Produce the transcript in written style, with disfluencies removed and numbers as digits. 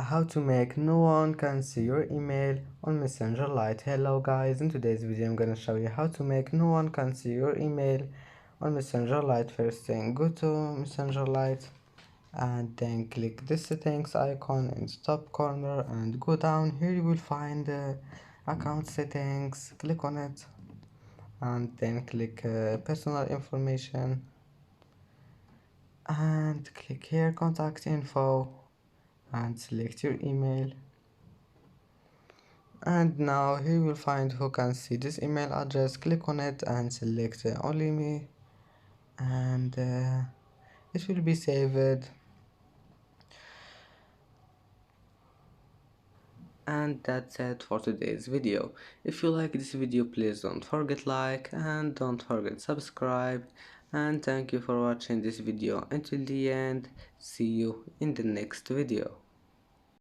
How to make no one can see your email on Messenger Lite. Hello guys, in today's video I'm gonna show you how to make no one can see your email on Messenger Lite. First thing, go to Messenger Lite and then click the settings icon in the top corner and go down. Here you will find the account settings. Click on it and then click personal information and click here contact info and select your email. And now here you will find who can see this email address. Click on it and select only me, and it will be saved. And that's it for today's video. If you like this video, please don't forget like and don't forget subscribe, and thank you for watching this video until the end. See you in the next video.